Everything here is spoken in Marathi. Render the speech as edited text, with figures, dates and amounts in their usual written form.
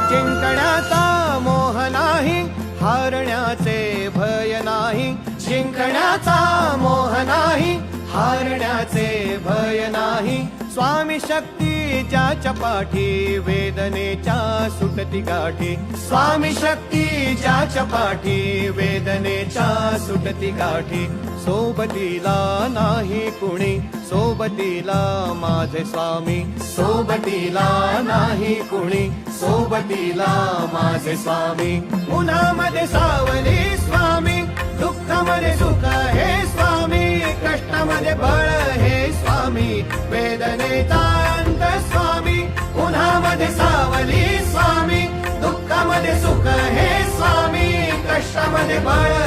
जिंकण्याचा मोह नाही, हारण्याचे भय नाही. जिंकण्याचा मोह नाही, हारण्याचे भय नाही. स्वामी शक्ती ज्याच्या पाठी, वेदनेच्या सुटती गाठी. स्वामी शक्ती ज्याच्या पाठी, वेदनेच्या सुटती गाठी. सोबतीला नाही कुणी, सोबतीला माझे स्वामी. सोबतीला नाही कुणी, सोबतीला माझे स्वामी. उन्हामध्ये सावली स्वामी, दुःखामध्ये सुख हे स्वामी. कष्टामध्ये बळ हे स्वामी, वेदनेचा अंत स्वामी. उन्हामध्ये सावली स्वामी, दुःखामध्ये सुख हे स्वामी. कष्टामध्ये बळ